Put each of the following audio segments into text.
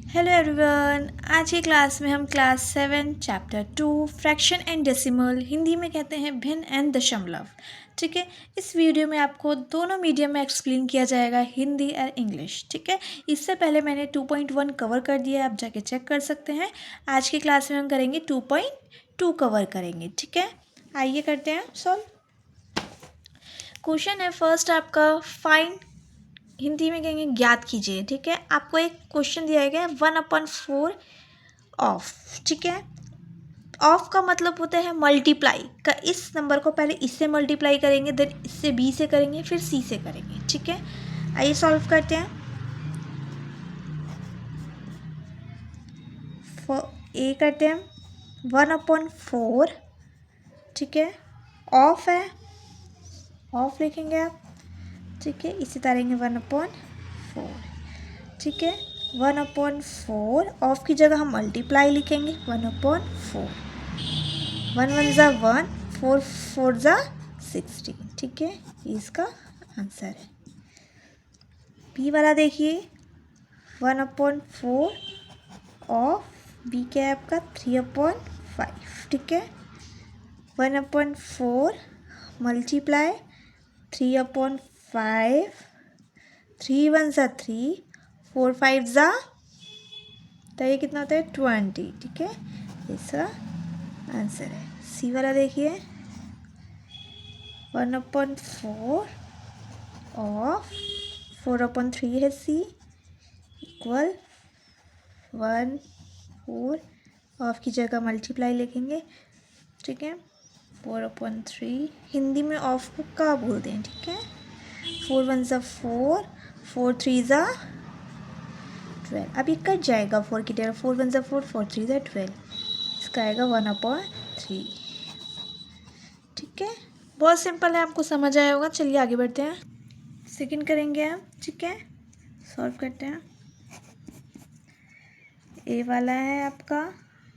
Hello everyone. आज की class में हम class 7 chapter 2 fraction and decimal, Hindi में कहते हैं भिन्न एंड दशमलव। ठीक है, इस वीडियो में आपको दोनों मीडियम में एक्सप्लेन किया जाएगा, हिंदी और इंग्लिश। ठीक है, इससे पहले मैंने 2.1 कवर कर दिया है, आप जाके चेक कर सकते हैं। आज की क्लास में हम करेंगे 2.2 कवर करेंगे। ठीक है, आइए करते हैं सॉल्व। क्वेश्चन है फर्स्ट आपका, फाइंड, हिंदी में कहेंगे ज्ञात कीजिए। ठीक है, आपको एक क्वेश्चन दिया गया है 1/4 ऑफ। ठीक है, ऑफ का मतलब होता है मल्टीप्लाई का। इस नंबर को पहले इससे मल्टीप्लाई करेंगे, देन इससे बी से करेंगे, फिर सी से करेंगे। ठीक है, आइए सॉल्व करते हैं। ए करते हैं 1/4। ठीक है, ऑफ है, ऑफ लिखेंगे आप। ठीक है, इसे तारेंगे 1/4। ठीक है, 1/4 ऑफ की जगह हम मल्टीप्लाई लिखेंगे 1/4। 1 1 ज़ा 1, 4 4 ज़ा 16। ठीक है, ये इसका आंसर है। बी वाला देखिए 1/4 ऑफ बी क्या है आपका 3/5। ठीक है, 1/4 मल्टीप्लाई 3/5, 3 1 ज़ा 3, 4 5 ज़ा, तो ये कितना होता है 20। ठीक है, इसका आंसर है। सी वाला देखिए 1/4 ऑफ 4/3 है सी, इक्वल 1/4 ऑफ की जगह मल्टीप्लाई लिखेंगे। ठीक है, 4/3 हिंदी में ऑफ को क्या बोलते हैं। ठीक है, 4 1 ज़ा 4, 4 3 ज़ा 12। अब ये कट जाएगा 4 की जगह, 4 1 ज़ा 4, 4 3 ज़ा 12, इसका आएगा 1/3। ठीक है, बहुत सिंपल है, आपको समझ आया होगा। चलिए आगे बढ़ते हैं, सेकंड करेंगे हम। ठीक है, सॉल्व करते हैं। ए वाला है आपका,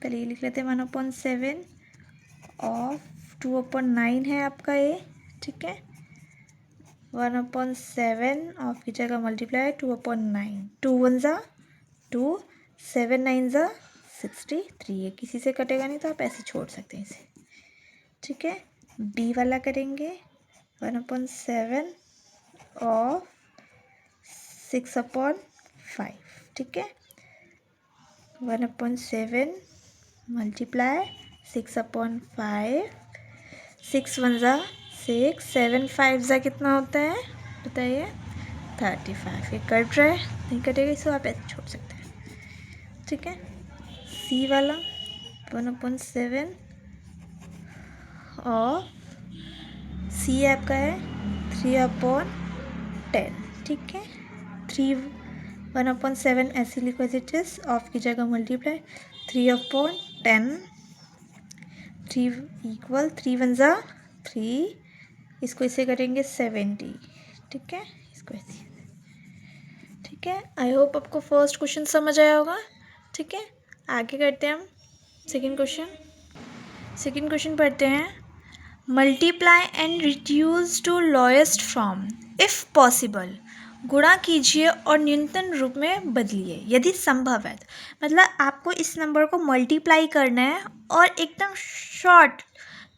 पहले ये लिख लेते हैं 1/7 ऑफ 2/9 है आपका ए। ठीक है, 1/7 ऑफ की जगह मल्टीप्लाई 2/9, 2 1 ज़ा 2, 7 9 ज़ा 63। ये किसी से कटेगा नहीं, तो आप ऐसे छोड़ सकते हैं इसे। ठीक है, बी वाला करेंगे 1/7 ऑफ 6/5। ठीक है, 1/7 मल्टीप्लाई 6/5, 6 1 ज़ा 6, 7 5 ज़ा कितना होता है बताइए 35। ये कट रहा है, नहीं कटेगा, इसको आप ऐसे छोड़ सकते हैं। ठीक है, सी वाला 1/7 और सी आपका है 3/10। ठीक है, 1/7 ऐसे लिखो एज इट इज, ऑफ की जगह मल्टीप्लाई 3/10, 3 इक्वल 3 1 ज़ा 3, इसको इसे करेंगे 70। ठीक है, इसको ऐसे। ठीक है, आई होप आपको फर्स्ट क्वेश्चन समझ आया होगा। ठीक है, आगे करते हैं हम सेकंड क्वेश्चन। सेकंड क्वेश्चन पढ़ते हैं, multiply and reduce to lowest form if possible. गुणा कीजिए और न्यूनतम रूप में बदलिए यदि संभव है। मतलब आपको इस नंबर को मल्टीप्लाई करना है और एकदम शॉर्ट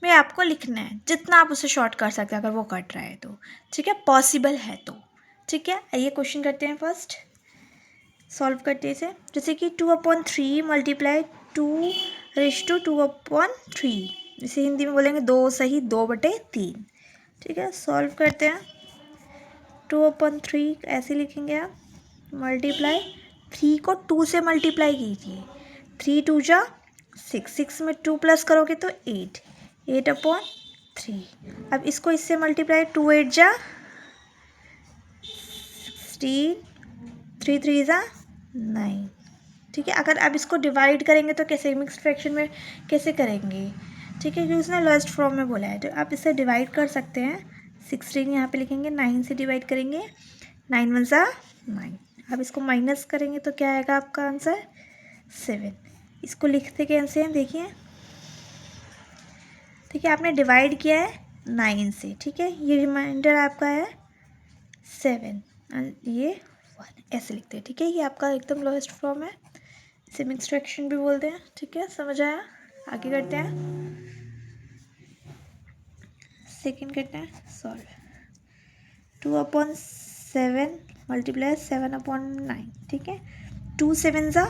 में आपको लिखना है, जितना आप उसे शॉर्ट कर सकते हैं अगर वो कट रहा है तो। ठीक है, पॉसिबल है तो। ठीक है, आइए क्वेश्चन करते हैं फर्स्ट, सॉल्व करते हैं इसे। जैसे कि 2/3 मल्टीप्लाई 2:2/3, इसे हिंदी में बोलेंगे 2 सही 2/3। ठीक है, सॉल्व करते हैं। 2/3 ऐसे लिखेंगे आप, मल्टीप्लाई 3 को 2 से मल्टीप्लाई कीजिए, 3 2 जा 6, 6 में 2 प्लस करोगे तो 8, 8/3। अब इसको इससे मल्टीप्लाई 2 8 जा 16, 3 3 ज़ा 9। ठीक है, अगर आप इसको डिवाइड करेंगे तो कैसे, मिक्स्ड फ्रैक्शन में कैसे करेंगे। ठीक है, क्योंकि उसने लोएस्ट फॉर्म में बोला है, तो आप इसे डिवाइड कर सकते हैं। 16 यहाँ पे लिखेंगे, 9 से डिवाइड करेंगे, 9 1 ज़ा 9। अब इसको माइनस करेंगे तो क्या आएगा आपका आंसर 7। इसको लिखते कैसे हैं देखिए। ठीक है, आपने डिवाइड किया है 9 से। ठीक है, ये रिमाइंडर आपका है 7 और ये 1, ऐसे लिखते हैं। ठीक है, ये आपका एकदम लोएस्ट फॉर्म है। इसे मिक्स्ड फ्रैक्शन भी बोलते हैं। ठीक है, समझ आया? आगे करते हैं, सेकेंड करते हैं सॉल्व। 2/7 मल्टीप्लाई 7/9। ठीक है, 2 7 ज़ा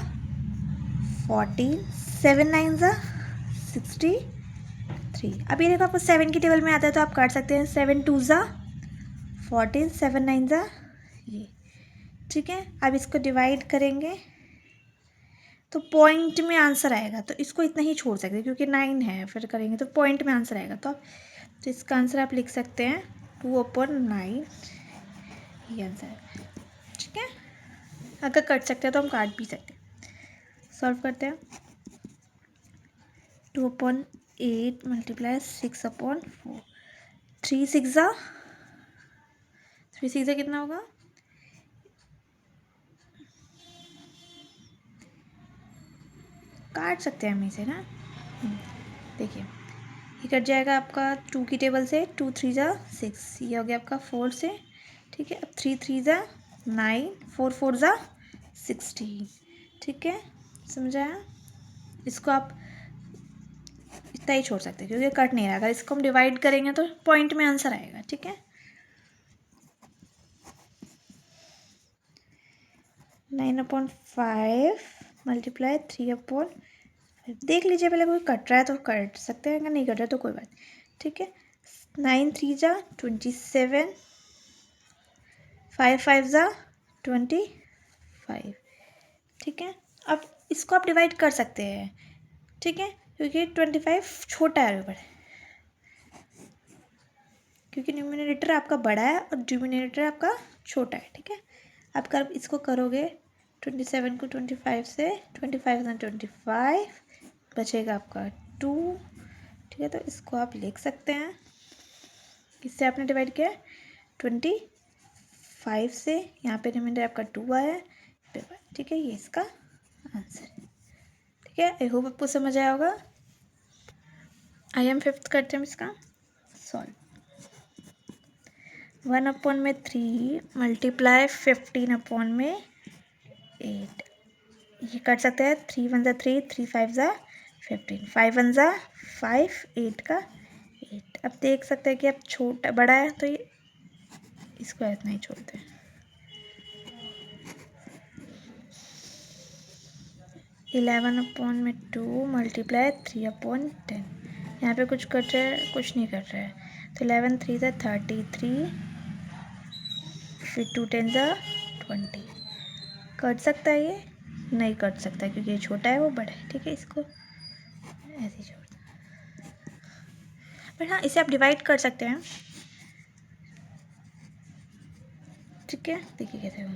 14, 7 9 ज़ा 63। अब ये देखो आपको 7 की टेबल में आता है तो आप काट सकते हैं। 7 2 ज़ा 14, 7 9 ज़ा ये। ठीक है, अब इसको डिवाइड करेंगे तो पॉइंट में आंसर आएगा, तो इसको इतना ही छोड़ सकते हैं क्योंकि 9 है, फिर करेंगे तो पॉइंट में आंसर आएगा। तो इसका आंसर आप लिख सकते हैं 2/9, ये आंसर है। ठीक है, अगर कट सकते हैं तो हम काट भी सकते हैं। सॉल्व करते हैं। 2/8 मल्टीप्लाई 6/4। 3 6 ज़ा 3 6 ज़ा कितना होगा? काट सकते हैं हम इसे ना। देखिए ये कट जाएगा आपका 2 की टेबल से। 2 3 ज़ा 6, ये हो गया आपका 4 से। ठीक है, अब 3 3 ज़ा 9, 4 4 ज़ा 16। ठीक है, समझ आया? इसको आप इतना ही छोड़ सकते हैं क्योंकि कट नहीं रहा। अगर इसको हम डिवाइड करेंगे तो पॉइंट में आंसर आएगा। ठीक है, 9/5 मल्टीप्लाई 3/5। देख लीजिए पहले, कोई कट रहा है तो कट सकते हैं, अगर नहीं कट रहा है तो कोई बात। ठीक है, 9 3 ज़ा 27, 5 5 ज़ा 25। ठीक है, अब इसको आप डिवाइड कर सकते हैं। ठीक है, क्योंकि 25 छोटा है ऊपर, क्योंकि न्यूमिनेटर आपका बड़ा है और डिनोमिनेटर आपका छोटा है। ठीक है, अब कर इसको करोगे 27 को 25 से, 25 और 25 बचेगा आपका 2। ठीक है, तो इसको आप लिख सकते हैं, किससे आपने डिवाइड किया है? 25 से। यहाँ पे रिमाइंडर आपका 2 आया है। ठीक है, ये इसका आंसर है। ठीक है, आई होप आपको समझ आया होगा। आई एम 5th करते हैं इसका सॉल्व। 1/3 मल्टीप्लाई 15/8। ये कर सकते हैं। 3 1 ज़ा 3, 3 5 ज़ा 15, 5 1 ज़ा 5, 8 का 8। अब देख सकते हैं कि अब छोटा बड़ा है तो ये इसको इतना ही छोड़ते हैं। 11/2 मल्टीप्लाई 3/10। यहाँ पे कुछ कट रहा है, कुछ नहीं कट रहा है। तो 11 3 ज़ा 33, फिर 2 10 ज़ा 20। कट सकता है ये? नहीं कट सकता क्योंकि ये छोटा है वो बड़ा है। ठीक है, इसको ऐसे ही छोड़ दो। पर हाँ, इसे आप डिवाइड कर सकते हैं। ठीक है, देखिए कैसे हो।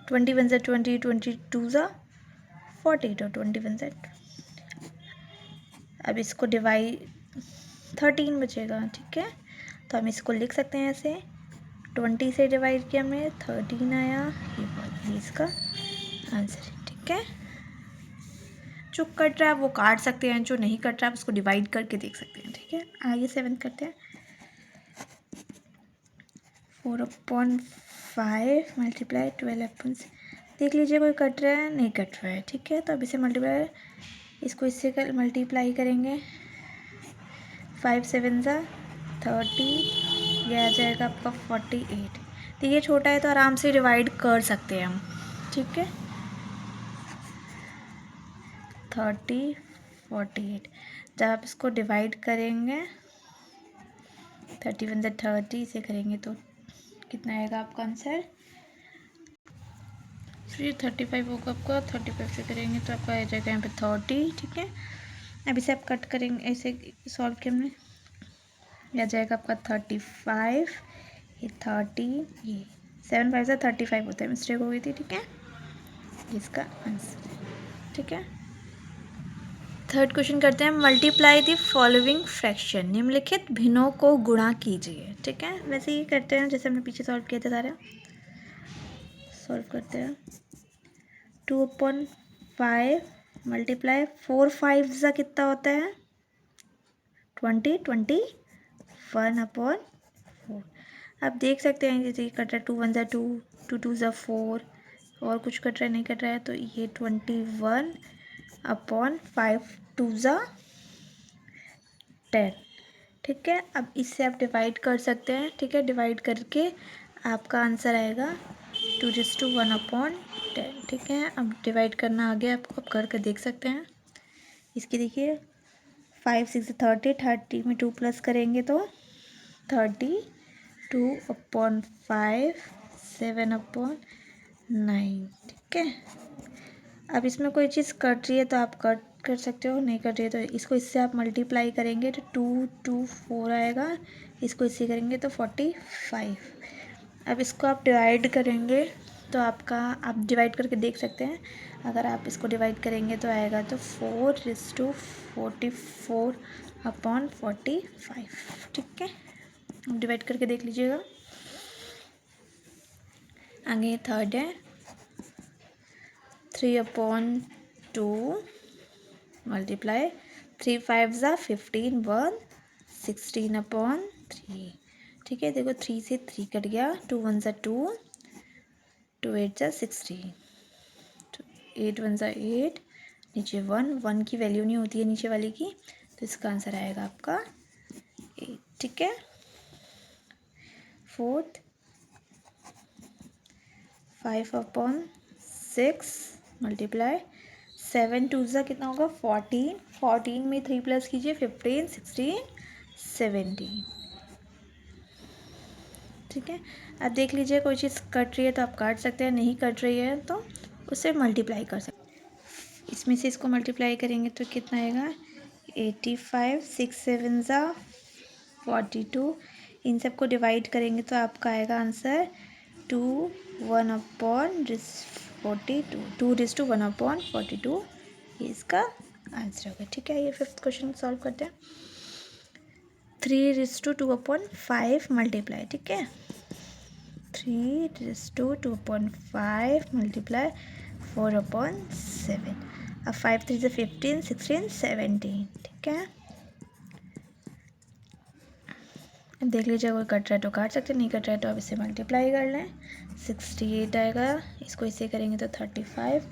21 ज़ा 20, 22 ज़ा 40 तो 21 ज़ा। अब इसको डिवाइड 13 बचेगा। ठीक है, तो हम इसको लिख सकते हैं ऐसे। 20 से डिवाइड किया हमने, 13 आया। ये इसका आंसर है। ठीक है, जो कट रहा है वो काट सकते हैं, जो नहीं कट रहा है उसको डिवाइड करके देख सकते हैं। ठीक है, आइए 7 करते हैं। 4/5 मल्टीप्लाई 12/6। देख लीजिए कोई कट रहा है? नहीं कट रहा है। ठीक है, तो अब इसे मल्टीप्लाई, इसको इससे कर मल्टीप्लाई करेंगे। 5 7 ज़ा 30, यह आ जाएगा आपका 48। तो ये छोटा है तो आराम से डिवाइड कर सकते हैं हम। ठीक है, 30 48। जब आप इसको डिवाइड करेंगे 31 ज़ा 30 से करेंगे तो कितना आएगा आपका आंसर? फिर 35 होगा आपका। 35 से करेंगे तो आपका आ जाएगा यहाँ पे 30। ठीक है, अब इसे आप कट करेंगे, ऐसे सॉल्व किया हमने, यह आ जाएगा आपका 35, ये 30, ये 7 5 से 35 होता है, मिस्टेक हो गई थी। ठीक है, इसका आंसर। ठीक है, थर्ड क्वेश्चन करते हैं। मल्टीप्लाई द फॉलोइंग फ्रैक्शन, निम्नलिखित भिन्नों को गुणा कीजिए। ठीक है, वैसे ही करते हैं जैसे हमने पीछे सॉल्व किया था सारे। सॉल्व करते हैं। 2/5 मल्टीप्लाई 4 5 ज़ा कितना होता है? 20 21/4। आप देख सकते हैं जैसे कट रहा है। 2 1 ज़ा 2, 2 2 ज़ा 4, और कुछ कट रहा है नहीं कट रहा है, तो ये 21/5 2 ज़ा 10। ठीक है, अब इससे आप डिवाइड कर सकते हैं। ठीक है, डिवाइड करके आपका आंसर आएगा 2:1/10। ठीक है, अब डिवाइड करना आ गया आपको, आप करके देख सकते हैं। इसकी देखिए 5 6 30, 30 में 2 प्लस करेंगे तो 32/5 7/9। ठीक है, अब इसमें कोई चीज़ कट रही है तो आप कट कर सकते हो, नहीं कट रही है तो इसको इससे आप मल्टीप्लाई करेंगे तो 2 आएगा, इसको इससे करेंगे तो 45। अब इसको आप डिवाइड करेंगे तो आपका, आप डिवाइड करके देख सकते हैं। अगर आप इसको डिवाइड करेंगे तो आएगा तो 4:44/45। ठीक है, डिवाइड करके देख लीजिएगा। आगे थर्ड है 3/2 मल्टीप्लाई 3 5 ज़ा 15 1 16/3। ठीक है, देखो 3 से 3 कट गया, 2 1 ज़ा 2, 2 8 ज़ा 16, 8 1 ज़ा 8, नीचे 1 की वैल्यू नहीं होती है नीचे वाली की, तो इसका आंसर आएगा आपका 8। ठीक है, फोर्थ 5/6 मल्टीप्लाई 7 2 ज़ा कितना होगा 14, 14 में 3 प्लस कीजिए 15 16 17। ठीक है, अब देख लीजिए कोई चीज़ कट रही है तो आप काट सकते हैं, नहीं कट रही है तो उससे मल्टीप्लाई कर सकते हैं। इसमें से इसको मल्टीप्लाई करेंगे तो कितना आएगा 85, 6 7 ज़ा 42। इन सबको डिवाइड करेंगे तो आपका आएगा आंसर 2:1/42 ये इसका आंसर होगा। ठीक है, ये फिफ्थ क्वेश्चन सॉल्व करते हैं। 3:2/5 मल्टीप्लाई। ठीक है, 3:2/5 मल्टीप्लाई 4/7। अब 5 3 से 15 16 17। ठीक है, अब देख लीजिए कोई कट रहा है तो काट सकते, नहीं कट रहा है तो अब इसे मल्टीप्लाई कर लें। 68 आएगा, इसको इसे करेंगे तो 35।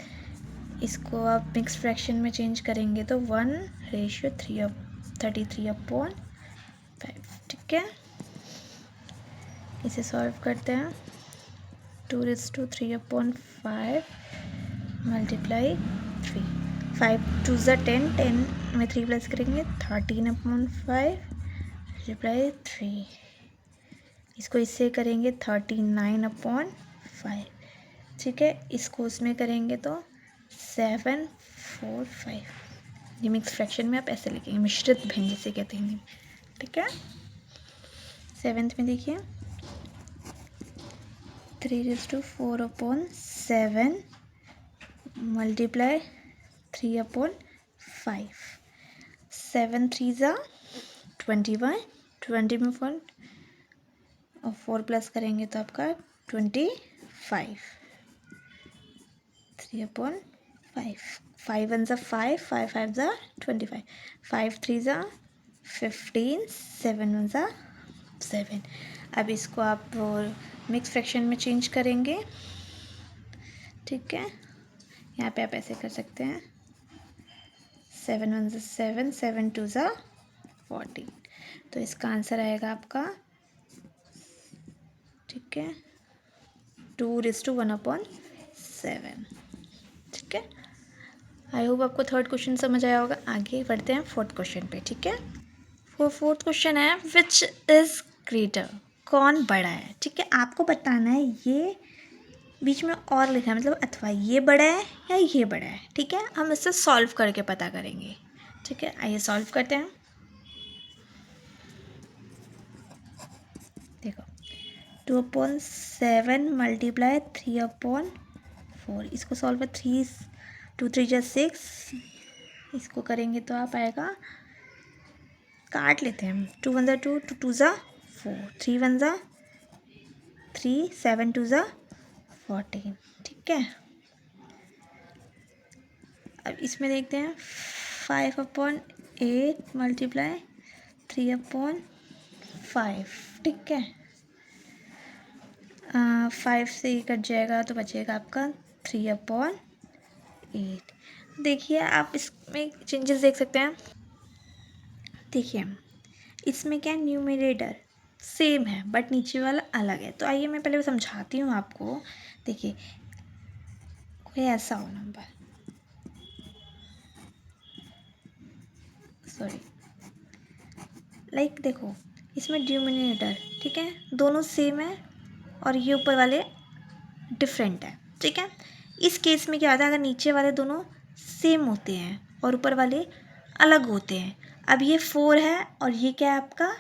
इसको आप मिक्स फ्रैक्शन में चेंज करेंगे तो 1:33/5। ठीक है, इसे सॉल्व करते हैं। 2:3/5 मल्टीप्लाई 3, 5 2 ज़ा 10, 10 में 3 प्लस करेंगे 13/5 मल्टीप्लाई 3। इसको इससे करेंगे 39/5। ठीक है, इसको उसमें करेंगे तो 745। ये मिक्स फ्रैक्शन में आप ऐसे लिखेंगे, मिश्रित भिन्न जिसे कहते हैं। ठीक है, सेवेंथ में देखिए 3:4/7 मल्टीप्लाई 3/5। 7 3 ज़ा 21, 20 में 4 और 4 प्लस करेंगे तो आपका 25। 3/5, 5 1 ज़ा 5, 5 5 ज़ा 25, 5 3 ज़ा 15, 7 1 ज़ा 7। अब इसको आप मिक्स फ्रैक्शन में चेंज करेंगे। ठीक है, यहाँ पे आप ऐसे कर सकते हैं 7 1 ज़ा 7, 7 2 ज़ा 14। तो इसका आंसर आएगा आपका, ठीक है, 2:1/7। ठीक है, आई होप आपको थर्ड क्वेश्चन समझ आया होगा। आगे बढ़ते हैं फोर्थ क्वेश्चन पे। ठीक है, फोर्थ क्वेश्चन है विच इज़ ग्रेटर, कौन बड़ा है। ठीक है, आपको बताना है, ये बीच में और लिखा है, मतलब अथवा ये बड़ा है या ये बड़ा है। ठीक है, हम इससे सॉल्व करके पता करेंगे। ठीक है, आइए सॉल्व करते हैं। देखो 2/7 मल्टीप्लाई 3/4। इसको सॉल्व कर 3 2 3 जा 6। इसको करेंगे तो आप आएगा, काट लेते हैं हम, 2 1 ज़ा 2, 2 2 ज़ा 4, 3 1 ज़ा 3, 7 2 ज़ा 14। ठीक है, अब इसमें देखते हैं 5/8 मल्टीप्लाई 3/5। ठीक है, 5 से ही कट जाएगा तो बचेगा आपका 3/8। देखिए आप इसमें चेंजेस देख सकते हैं। देखिए इसमें क्या है, न्यूमरेटर सेम है बट नीचे वाला अलग है। तो आइए मैं पहले समझाती हूँ आपको। देखिए कोई ऐसा हो नंबर, सॉरी लाइक देखो इसमें डिनोमिनेटर ठीक है दोनों सेम है और ये ऊपर वाले डिफरेंट है। ठीक है, इस केस में क्या होता है, अगर नीचे वाले दोनों सेम होते हैं और ऊपर वाले अलग होते हैं। अब ये 4 है और ये क्या है आपका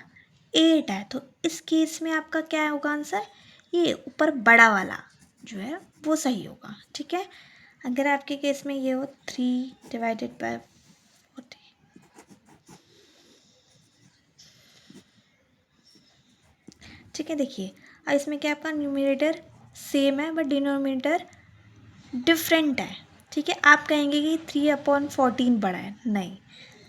8 है, तो इस केस में आपका क्या होगा आंसर, ये ऊपर बड़ा वाला जो है वो सही होगा। ठीक है, अगर आपके केस में ये हो 3/40। ठीक है, देखिए और इसमें क्या आपका न्यूमरेटर सेम है बट डिनोमिनेटर डिफरेंट है। ठीक है, आप कहेंगे कि 3/14 बड़ा है, नहीं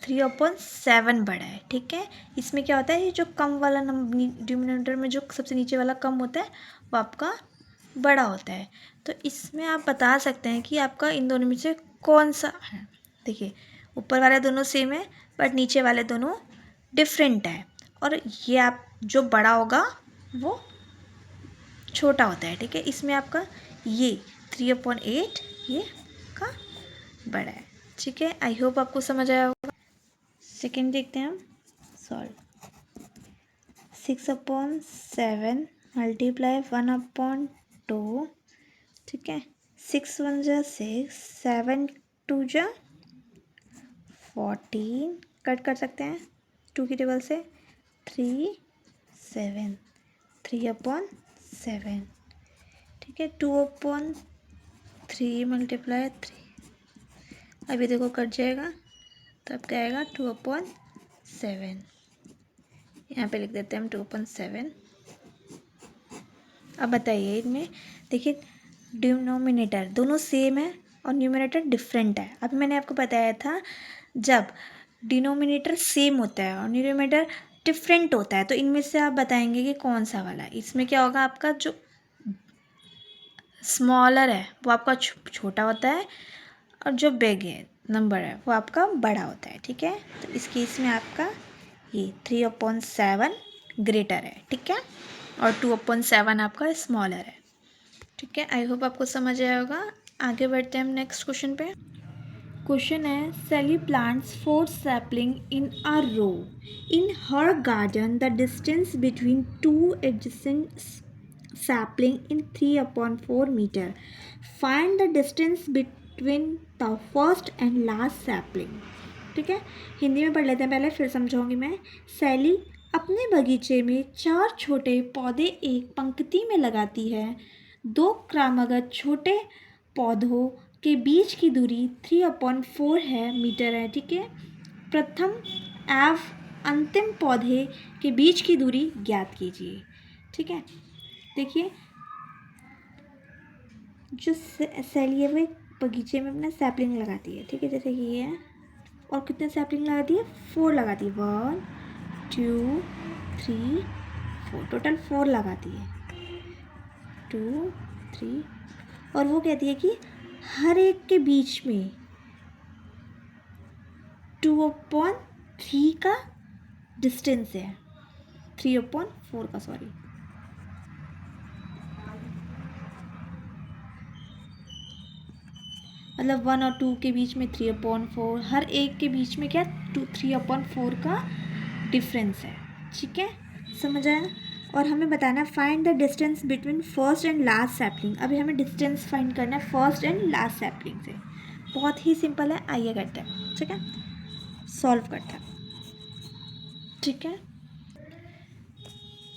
3/7 बड़ा है। ठीक है, इसमें क्या होता है, ये जो कम वाला नंबर डिनोमिनेटर में जो सबसे नीचे वाला कम होता है वो आपका बड़ा होता है। तो इसमें आप बता सकते हैं कि आपका इन दोनों में से कौन सा है। देखिए ऊपर वाले दोनों सेम है बट नीचे वाले दोनों डिफरेंट है, और ये आप जो बड़ा होगा वो छोटा होता है। ठीक है, इसमें आपका ये 3/8 ये का बड़ा है। ठीक है, आई होप आपको समझ आया होगा। सेकेंड देखते हैं हम सॉल्व। 6/7 मल्टीप्लाई 1/2। ठीक है, 6 1 जा 6, 7 2 जा 14, कट कर सकते हैं 2 की टेबल से, 3 7 3/7। ठीक है, 2/3 मल्टीप्लाई 3, अभी देखो कट जाएगा तो अब क्या आएगा 2/7। यहाँ पे लिख देते हैं हम 2/7। अब बताइए इनमें देखिए डिनोमिनेटर दोनों सेम है और न्यूमरेटर डिफरेंट है। अभी मैंने आपको बताया था जब डिनोमिनेटर सेम होता है और न्यूमरेटर डिफरेंट होता है तो इनमें से आप बताएंगे कि कौन सा वाला है। इसमें क्या होगा, आपका जो स्मॉलर है वो आपका छोटा होता है और जो बिग है नंबर है वो आपका बड़ा होता है। ठीक है, तो इस केस में आपका ये 3/7 ग्रेटर है। ठीक है, और 2/7 आपका स्मॉलर है। ठीक है, आई होप आपको समझ आया होगा। आगे बढ़ते हैं हम नेक्स्ट क्वेश्चन पे। क्वेश्चन है, Sally plants 4 sapling in a row in her garden. The distance between 2 adjacent sapling in 3/4 meter. Find the distance between the first and last sapling. ठीक है, हिंदी में पढ़ लेते हैं, पहले फिर समझाऊंगी मैं। सैली अपने बगीचे में 4 छोटे पौधे एक पंक्ति में लगाती है। 2 क्रमागत छोटे पौधों के बीच की दूरी 3/4 है मीटर है। ठीक है, प्रथम एवं अंतिम पौधे के बीच की दूरी ज्ञात कीजिए। ठीक है, देखिए जो सैली है वो एक बगीचे में अपना सैपलिंग लगाती है। ठीक है, जैसे कि ये है, और कितने सैपलिंग लगाती है, 4 लगाती है, 1 2 3 4, टोटल 4 लगाती है, 2 3। और वो कहती है कि हर एक के बीच में 2/3 का डिस्टेंस है, 3/4 का, सॉरी। मतलब 1 और 2 के बीच में 3/4, हर एक के बीच में क्या 3/4 का डिफरेंस है। ठीक है, समझ आया। और हमें बताना find the distance between first and last sapling. अभी हमें डिस्टेंस फाइंड करना है फर्स्ट एंड लास्ट सैपलिंग से। बहुत ही सिंपल है, आइए करते हैं। ठीक है, सॉल्व करते हैं। ठीक है,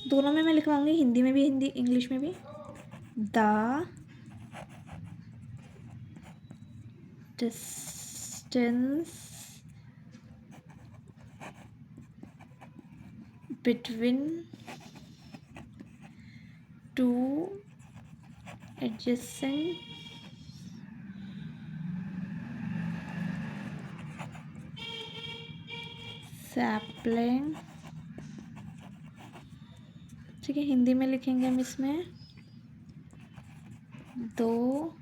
दोनों में मैं लिखवाऊंगी, हिंदी में भी, हिंदी इंग्लिश में भी। The distance between 2 adjacent sapling। ठीक है, हिंदी में लिखेंगे हम इसमें 2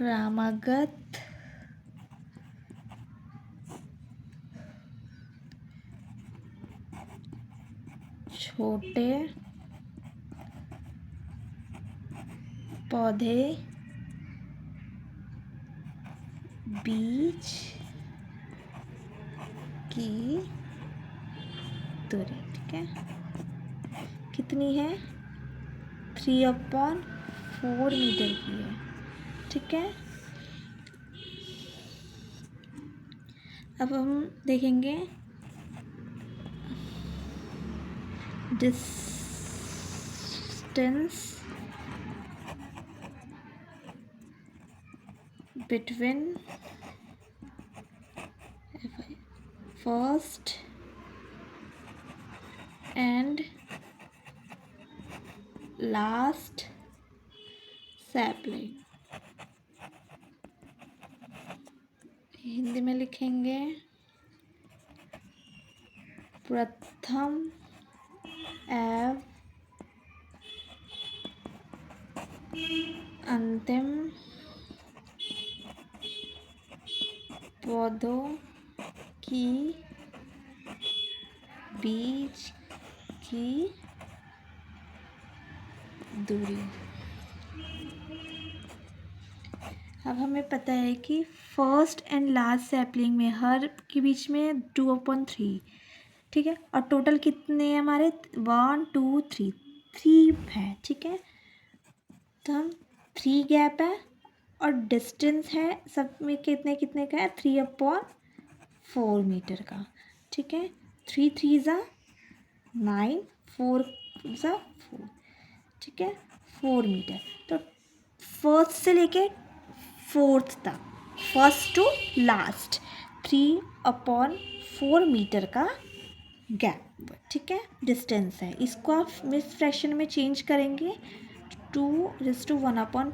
क्रमागत छोटे पौधे बीज की दूरी, ठीक है, कितनी है? 3/4 मीटर की है, ठीक है। अब हम देखेंगे distance between first and last sapling. Hindi में लिखेंगे प्रथम एवं अंतिम पौधों की बीज की दूरी। अब हमें पता है कि फर्स्ट एंड लास्ट सैपलिंग में हर के बीच में 2/3, ठीक है, और टोटल कितने हैं हमारे? 1 2 3 3 है, ठीक है। तो हम 3 गैप है और डिस्टेंस है सब में कितने कितने का है? 3/4 मीटर का, ठीक है। 3 3 9, 4 4, ठीक है, 4 मीटर। तो फर्स्ट से लेके फोर्थ तक, फर्स्ट टू लास्ट 3/4 मीटर का गैप, ठीक है, डिस्टेंस है। इसको आप मिस फ्रैक्शन में चेंज करेंगे 2:1/4,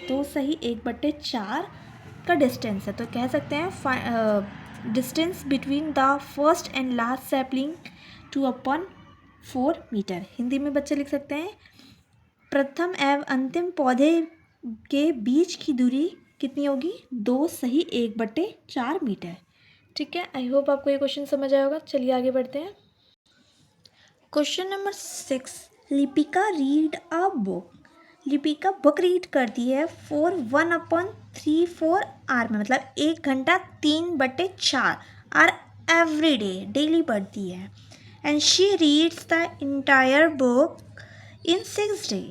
तो सही 1/4 का डिस्टेंस है। तो कह सकते हैं distance between the first and last sapling 2/4 metre. Hindi में बच्चे लिख सकते हैं प्रथम एवं अंतिम पौधे के बीच की दूरी कितनी होगी? 2 सही 1/4 मीटर, ठीक है। आई होप आपको ये क्वेश्चन समझ आया होगा। चलिए आगे बढ़ते हैं। Question number 6, Lipika read a book. Lipika book read करती है फॉर 1/3/4 आवर में, मतलब 1 घंटा 3/4 आवर एवरी डे, डेली पढ़ती है। And she reads the entire book in 6 day,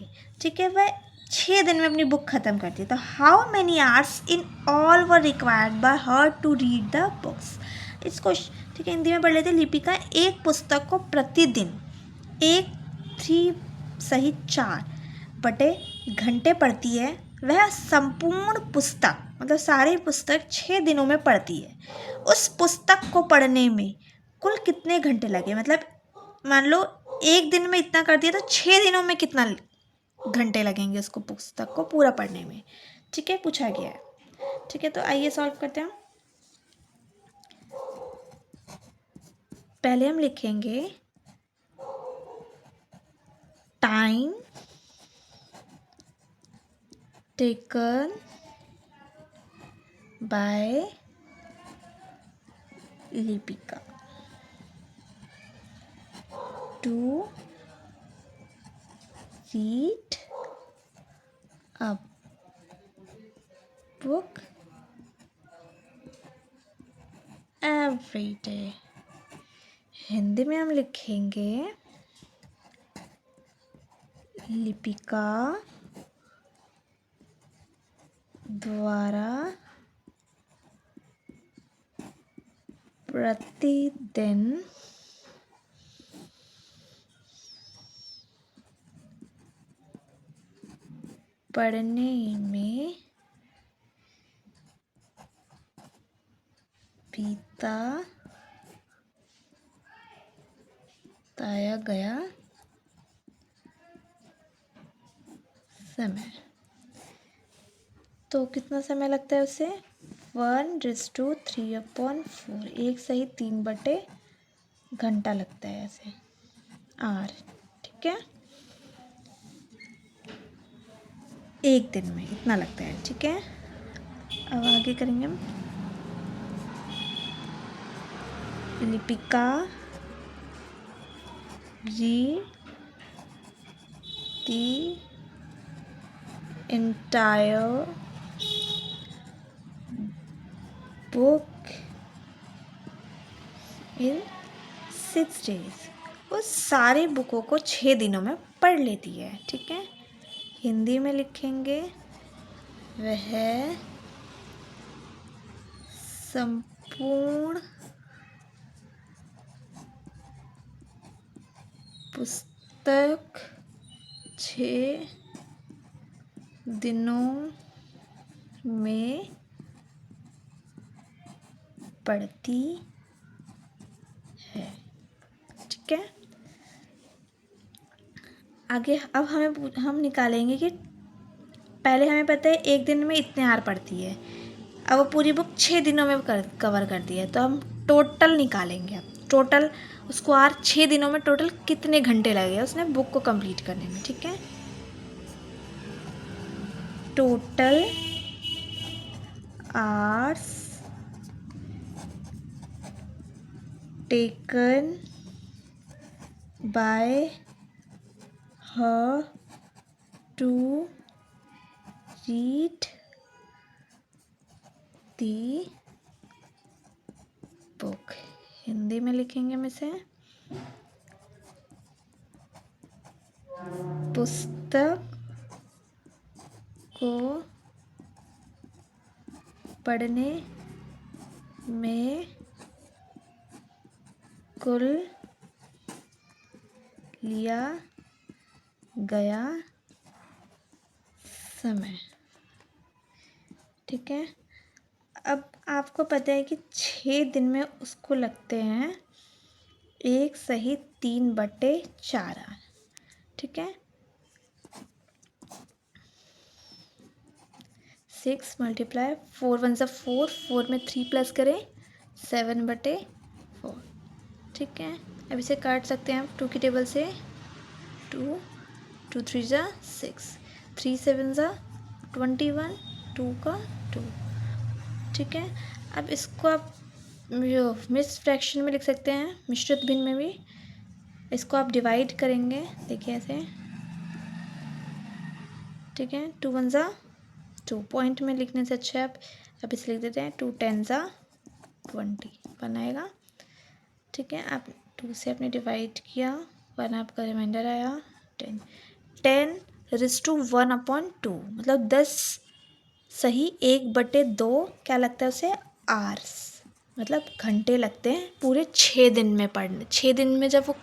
ठीक है, वह 6 दिन में अपनी बुक ख़त्म करती है। तो how many hours in all were required by her to read the books. इसको, ठीक है, हिंदी में पढ़ लेते हैं। लिपिका एक पुस्तक को प्रतिदिन 4 बटे घंटे पढ़ती है। वह संपूर्ण पुस्तक, मतलब सारी पुस्तक 6 दिनों में पढ़ती है। उस पुस्तक को पढ़ने में कुल कितने घंटे लगे? मतलब मान लो 1 दिन में इतना कर दिया तो 6 दिनों में कितना घंटे लगेंगे उसको पुस्तक को पूरा पढ़ने में, ठीक है, पूछा गया है, ठीक है। तो आइए सॉल्व करते हैं। पहले हम लिखेंगे time taken by Lipika to read a book every day. Hindi में हम लिखेंगे लिपिका द्वारा प्रतिदिन पढ़ने में बताया गया समय। तो कितना समय लगता है उसे? 1:3/4, 1 सही 3 घंटा लगता है ऐसे आर, ठीक है, 1 दिन में इतना लगता है, ठीक है। आगे करेंगे हम। Lipika read the entire book in 6 days। वो सारे बुकों को 6 दिनों में पढ़ लेती है। ठीक है, हिंदी में लिखेंगे वह संपूर्ण पुस्तक 6 दिनों में पढ़ती है। ठीक है, आगे अब हम निकालेंगे कि पहले हमें पता है एक दिन में इतने आर पढ़ती है, अब वो पूरी बुक 6 दिनों में कवर करती है, तो हम टोटल निकालेंगे। अब टोटल उसको आर 6 दिनों में टोटल कितने घंटे लगे उसने बुक को कंप्लीट करने में। ठीक है, total hours taken by her to read the book। Hindi में लिखेंगे हम इसे पुस्तक को पढ़ने में कुल लिया गया समय। ठीक है, अब आपको पता है कि 6 दिन में उसको लगते हैं 1 सही 3/4 आर। ठीक है, 6 × 4 1 4, 4 में 3 प्लस करें 7/4। ठीक है, अब इसे काट सकते हैं आप 2 की टेबल से। 2 2 3 6, 3 7 21, 2 का 2। ठीक है, अब इसको आप जो मिक्स फ्रैक्शन में लिख सकते हैं, मिश्रित भिन्न में भी। इसको आप डिवाइड करेंगे, देखिए ऐसे। ठीक है, 2 1 2, पॉइंट में लिखने से अच्छा है अब इसे लिख देते हैं 2 10 20 बनाएगा। ठीक है, आप 2 से आपने डिवाइड किया, 1 आपका रिमाइंडर आया 10। 10⁻², मतलब 10 सही 1/2 क्या लगता है उसे, आवर्स, मतलब घंटे लगते हैं पूरे 6 दिन में पढ़ने। 6 दिन में जब वो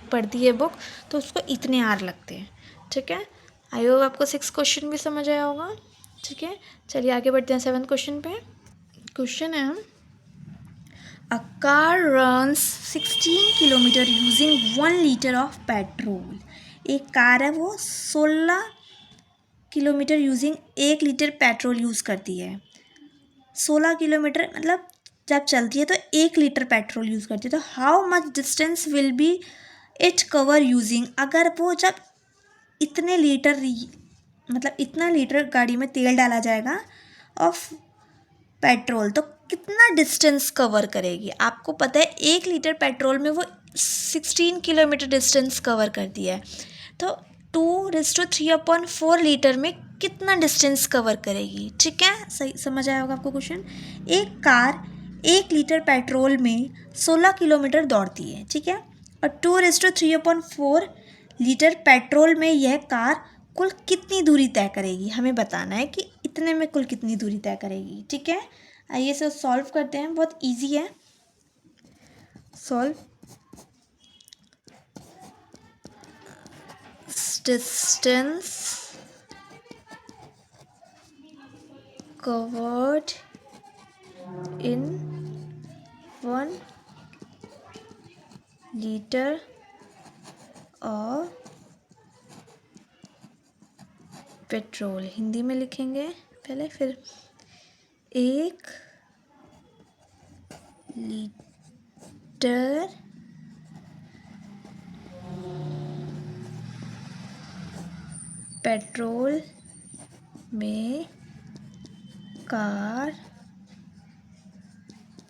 पढ़ती है बुक तो उसको इतने आवर लगते हैं। ठीक है, आई होप आपको 6 क्वेश्चन भी समझ आया होगा। ठीक है, चलिए आगे बढ़ते हैं 7 क्वेश्चन पे। क्वेश्चन है, a car runs 16 kilometre using 1 litre of petrol. एक कार है वो 16 kilometre using 1 litre petrol use करती है। 16 किलोमीटर मतलब जब चलती है तो 1 लीटर पेट्रोल यूज़ करती है, तो how much distance will be it cover using. अगर वो जब इतने लीटर मतलब इतना लीटर गाड़ी में तेल डाला जाएगा ऑफ पेट्रोल, तो कितना डिस्टेंस कवर करेगी। आपको पता है 1 लीटर पेट्रोल में वो 16 किलोमीटर डिस्टेंस कवर करती है, तो 2:3/4 लीटर में कितना डिस्टेंस कवर करेगी। ठीक है, सही समझ आया होगा आपको क्वेश्चन। एक कार 1 लीटर पेट्रोल में 16 किलोमीटर दौड़ती है। ठीक है, और 2:3/4 लीटर पेट्रोल में यह कार कुल कितनी दूरी तय करेगी, हमें बताना है कि इतने में कुल कितनी दूरी तय करेगी। ठीक है, आइए इसे सॉल्व करते हैं, बहुत इजी है solve. Distance covered in 1 liter of petrol. Hindi में लिखेंगे पहले, फिर 1 लीटर पेट्रोल में कार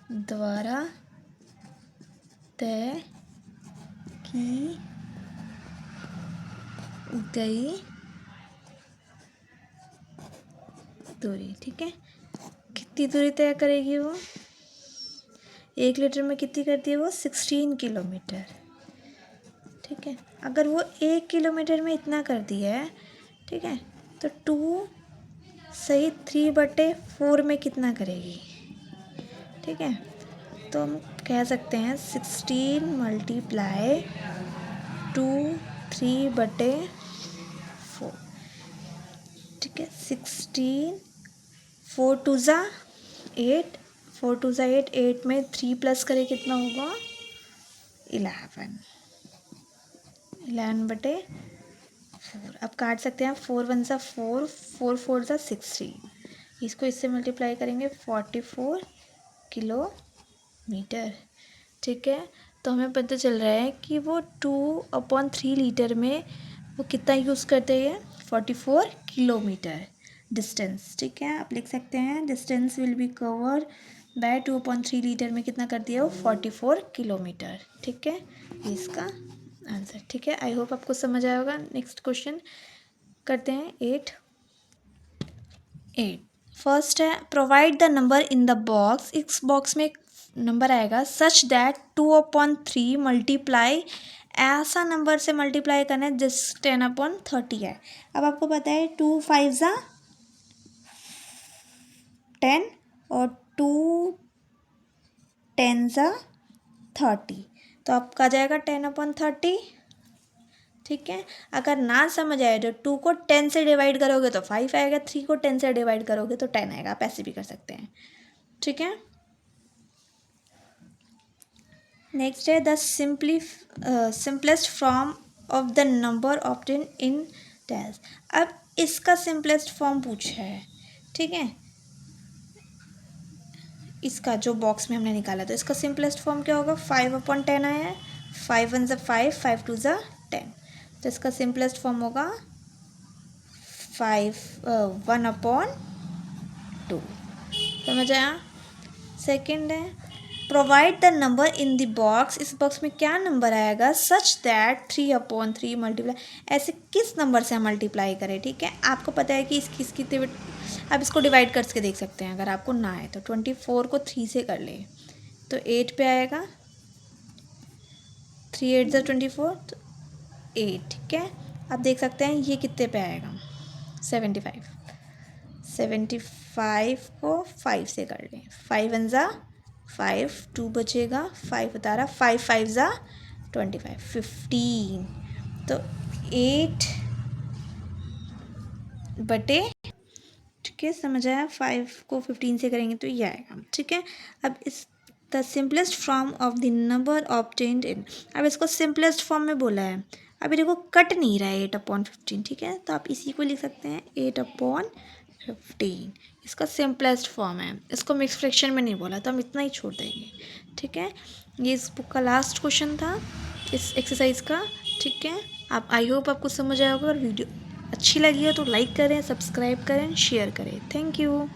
द्वारा तय की गई दूरी। ठीक है, कितनी दूरी तय करेगी वो? 1 लीटर में कितनी करती है वो? 16 किलोमीटर। ठीक है, अगर वो 1 किलोमीटर में इतना कर दिया है, ठीक है, तो 2 सही 3/4 में कितना करेगी? ठीक है, तो हम कह सकते हैं 16 × 2 3/4। ठीक है, 16 4 2 ज़ा 8, 4 2 ज़ा 8, 8 में 3 प्लस करें कितना होगा? 11, 11/4। अब काट सकते हैं, 4 1 ज़ा 4, 4 4 ज़ा 16, इसको इससे मल्टीप्लाई करेंगे 44 किलोमीटर। ठीक है, तो हमें पता चल रहा है कि वो 2/3 लीटर में वो कितना यूज़ करते हैं? 44 किलोमीटर डिस्टेंस। ठीक है, आप लिख सकते हैं distance will be cover by 2/3 litre में कितना करती है वो? 44 किलोमीटर। ठीक है, ये इसका आंसर। ठीक है, आई होप आपको समझ आया होगा। नेक्स्ट क्वेश्चन करते हैं 8। फर्स्ट है, provide the number in the box. इस बॉक्स में एक नंबर आएगा सच दैट 2/3 मल्टीप्लाई, ऐसा नंबर से मल्टीप्लाई करना है जिस 10/30 है। अब आपको पता है 2 5 ज़ा 10 और 2 10 ज़ा 30, तो आपका आ जाएगा 10/30। ठीक है, अगर ना समझ आए तो 2 को 10 से डिवाइड करोगे तो 5 आएगा, 3 को 10 से डिवाइड करोगे तो 10 आएगा। आप ऐसे भी कर सकते हैं। ठीक है, नेक्स्ट है the simplest form of the number obtain in test. अब इसका सिंपलेस्ट फॉर्म पूछा है। ठीक है, इसका जो बॉक्स में हमने निकाला तो इसका सिंपलेस्ट फॉर्म क्या होगा? 5/10 आया है, 5 1 ज़ा 5, 5 2 ज़ा 10, तो इसका सिंपलेस्ट फॉर्म होगा 1/2। समझ आया? सेकेंड है, provide the number in the box. इस बॉक्स में क्या नंबर आएगा? सच दैट 3/3 मल्टीप्लाई, ऐसे किस नंबर से हम मल्टीप्लाई करें? ठीक है, आपको पता है कि इसकी आप इसको डिवाइड करके देख सकते हैं। अगर आपको ना आए तो 24 को 3 से कर ले तो 8 पे आएगा, 3 8 ज़ा 24, तो 8। ठीक है, आप देख सकते हैं ये कितने पे आएगा? 75। 75 को 5 से कर लें, 5 1 ज़ा 5, 2 बचेगा, 5 बता रहा, 5 5 ज़ा 25, 15, तो 8/, ठीक है, समझ आया? 5 को 15 से करेंगे तो ये आएगा। ठीक है, अब इस the simplest form of the number obtained इन, अब इसको सिंपलेस्ट फॉर्म में बोला है। अभी देखो कट नहीं रहा है 8/15। ठीक है, तो आप इसी को लिख सकते हैं 8/15, इसका सिंपलेस्ट फॉर्म है। इसको मिक्स फ्रैक्शन में नहीं बोला तो हम इतना ही छोड़ देंगे। ठीक है, ये इस बुक का लास्ट क्वेश्चन था इस एक्सरसाइज का। ठीक है, आप आई होप आपको समझ आया होगा। और वीडियो अच्छी लगी है तो लाइक करें, सब्सक्राइब करें, शेयर करें। Thank you.